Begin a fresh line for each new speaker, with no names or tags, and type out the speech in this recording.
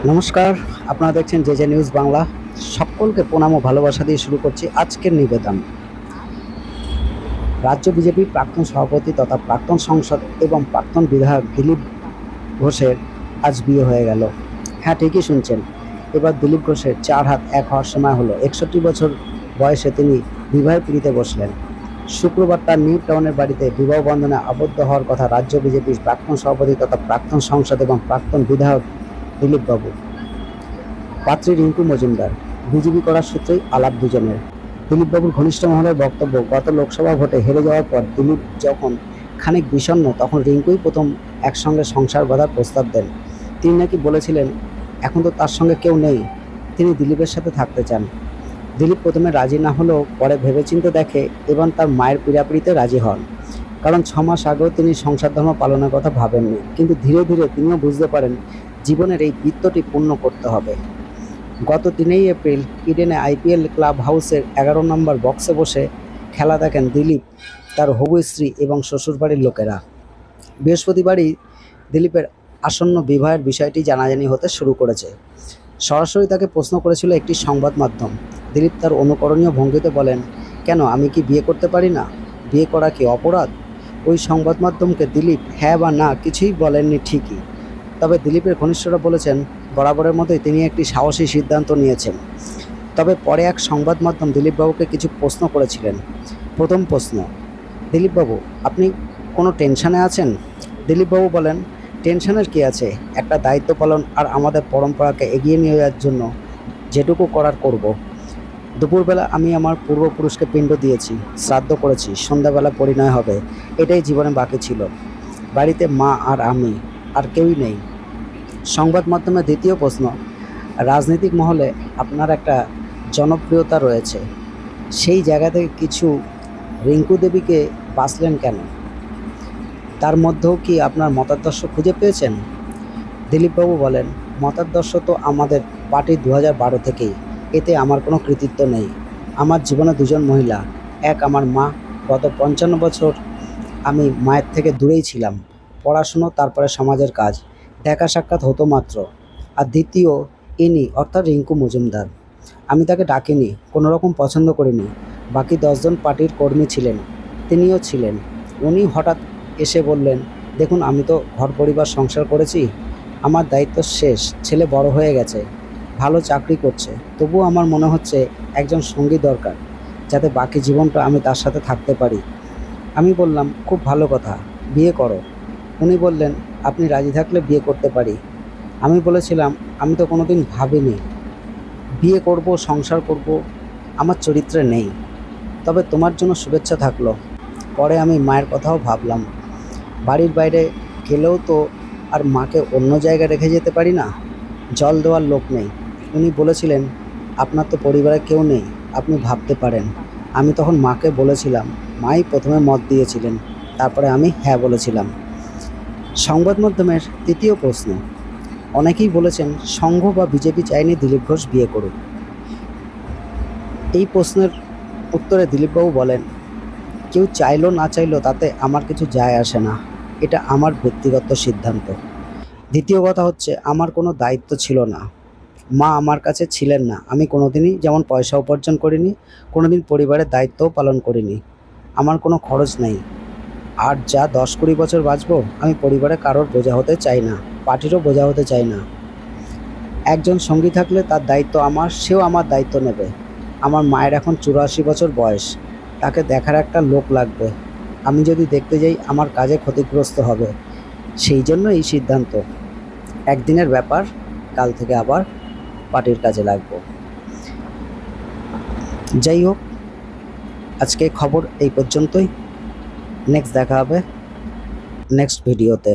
নমস্কার, আপনারা দেখছেন জে নিউজ বাংলা। সকলকে প্রণাম ও ভালোবাসা দিয়ে শুরু করছি আজকের নিবেদন। রাজ্য বিজেপির প্রাক্তন সভাপতি তথা প্রাক্তন সংসদ এবং প্রাক্তন বিধায়ক দিলীপ ঘোষের আজ বিয়ে হয়ে গেল। হ্যাঁ, ঠিকই শুনছেন। এবার দিলীপ ঘোষের 4 হাত 1 হওয়ার সময় হলো। 61 বছর বয়সে তিনি বিবাহের পিঁড়িতে বসলেন। শুক্রবার তার নিউ টাউনের বাড়িতে বিবাহ বন্ধনে আবদ্ধ হওয়ার কথা রাজ্য বিজেপির প্রাক্তন সভাপতি তথা প্রাক্তন সংসদ এবং প্রাক্তন বিধায়ক দিলীপ বাবু। পাত্রী রিঙ্কু মজুমদার। বিজেপি করার সূত্রেই আলাপ দুজনের। দিলীপবাবুর ঘনিষ্ঠ মহলের বক্তব্য, গত লোকসভা ভোটে হেরে যাওয়ার পর দিলীপ যখন খানিক বিষণ্ণ, তখন রিঙ্কুই প্রথম একসঙ্গে সংসার বাঁধার প্রস্তাব দেন। তিনি নাকি বলেছিলেন এখন তো তার সঙ্গে কেউ নেই, তিনি দিলীপের সাথে থাকতে চান। দিলীপ প্রথমে রাজি না হলেও পরে ভেবেচিন্তে দেখে এবং তার মায়ের পীড়াপিড়িতে রাজি হন। কারণ 6 মাস আগেও তিনি সংসার ধর্ম পালনের কথা ভাবেননি, কিন্তু ধীরে ধীরে তিনিও বুঝতে পারেন জীবনের এই বৃত্তটি পূর্ণ করতে হবে। গত 3 এপ্রিল ইডেনে আইপিএল ক্লাব হাউসের 11 নম্বর বক্সে বসে খেলা দেখেন দিলীপ, তার হবু স্ত্রী এবং শ্বশুরবাড়ির লোকেরা। বৃহস্পতিবারই দিলীপের আসন্ন বিবাহের বিষয়টি জানাজানি হতে শুরু করেছে। সরাসরি তাকে প্রশ্ন করেছিল একটি সংবাদ মাধ্যম। দিলীপ তার অনুকরণীয় ভঙ্গিতে বলেন, কেন, আমি কি বিয়ে করতে পারি না? বিয়ে করা কি অপরাধ? ওই সংবাদ মাধ্যমকে দিলীপ হ্যাঁ বা না কিছুই বলেননি ঠিকই, তবে দিলীপের ঘনিষ্ঠরা বলেছেন বরাবরের মতোই তিনি একটি সাহসী সিদ্ধান্ত নিয়েছেন। তবে পরে এক সংবাদ মাধ্যম দিলীপবাবুকে কিছু প্রশ্ন করেছিলেন। প্রথম প্রশ্ন, দিলীপবাবু আপনি কোনো টেনশনে আছেন? দিলীপবাবু বলেন, টেনশনের কী আছে, একটা দায়িত্ব পালন আর আমাদের পরম্পরাকে এগিয়ে নিয়ে যাওয়ার জন্য যেটুকু করার করব। দুপুরবেলা আমি আমার পূর্বপুরুষকে পিণ্ড দিয়েছি, শ্রাদ্ধ করেছি, সন্ধ্যাবেলা পরিণয় হবে, এটাই জীবনে বাকি ছিল। বাড়িতে মা আর আমি, আর কেউই নেই। সংবাদ মাধ্যমে দ্বিতীয় প্রশ্ন, রাজনৈতিক মহলে আপনার একটা জনপ্রিয়তা রয়েছে, সেই জায়গা থেকে কিছু রিঙ্কু দেবীকে বাছলেন কেন? তার মধ্যেও কি আপনার মতাদর্শ খুঁজে পেয়েছেন? দিলীপবাবু বলেন, মতাদর্শ তো আমাদের পার্টির 2012 থেকেই, এতে আমার কোনো কৃতিত্ব নেই। আমার জীবনে দুজন মহিলা, এক আমার মা, গত 55 বছর আমি মায়ের থেকে দূরেই ছিলাম। পড়াশুনো, তারপরে সমাজের কাজ, দেখা সাক্ষাৎ হতো মাত্র। আর দ্বিতীয় ইনি অর্থাৎ রিঙ্কু মজুমদার, আমি তাকে ডাকিনি, কোনো রকম পছন্দ করিনি। বাকি 10 জন পার্টির কর্মী ছিলেন, তিনিও ছিলেন। উনি হঠাৎ এসে বললেন, দেখুন আমি তো ঘর পরিবার সংসার করেছি, আমার দায়িত্ব শেষ, ছেলে বড় হয়ে গেছে, ভালো চাকরি করছে, তবুও আমার মনে হচ্ছে একজন সঙ্গী দরকার, যাতে বাকি জীবনটা আমি তার সাথে থাকতে পারি। আমি বললাম, খুব ভালো কথা, বিয়ে করো। উনি বললেন, আপনি রাজি থাকলে বিয়ে করতে পারি। আমি বলেছিলাম, আমি তো কোনোদিন ভাবিনি বিয়ে করব, সংসার করব, আমার চরিত্রে নেই, তবে তোমার জন্য শুভেচ্ছা থাকলো। পরে আমি মায়ের কথাও ভাবলাম, বাড়ির বাইরে গেলেও তো আর মাকে অন্য জায়গায় রেখে যেতে পারি না, জল দেওয়ার লোক নেই। উনি বলেছিলেন, আপনার তো পরিবারে কেউ নেই, আপনি ভাবতে পারেন। আমি তখন মাকে বলেছিলাম, মাই প্রথমে মত দিয়েছিলেন, তারপরে আমি হ্যাঁ বলেছিলাম। সংবাদ মাধ্যমের তৃতীয় প্রশ্ন, অনেকেই বলেছেন সংঘ বা বিজেপি চায়নি দিলীপ ঘোষ বিয়ে করুক। এই প্রশ্নের উত্তরে দিলীপবাবু বলেন, কেউ চাইলো না চাইলো তাতে আমার কিছু যায় আসে না, এটা আমার ব্যক্তিগত সিদ্ধান্ত। দ্বিতীয় কথা হচ্ছে, আমার কোনো দায়িত্ব ছিল না, মা আমার কাছে ছিলেন না, আমি কোনোদিনই যেমন পয়সা উপার্জন করিনি, কোনোদিন পরিবারের দায়িত্বও পালন করিনি, আমার কোনো খরচ নেই। আর যা 10-20 বছর বাঁচবো, আমি পরিবারে কারোর বোঝা হতে চাই না, পার্টিরও বোঝা হতে চাই না। একজন সঙ্গী থাকলে তার দায়িত্ব আমার, সেও আমার দায়িত্ব নেবে। আমার মায়ের এখন 84 বছর বয়স, তাকে দেখার একটা লোক লাগবে, আমি যদি দেখতে যাই আমার কাজে ক্ষতিগ্রস্ত হবে, সেই জন্য এই সিদ্ধান্ত। একদিনের ব্যাপার, কাল থেকে আবার পার্টির কাজে লাগবো। যাই হোক, আজকে খবর এই পর্যন্তই। নেক্সট দেখা হবে নেক্সট ভিডিওতে।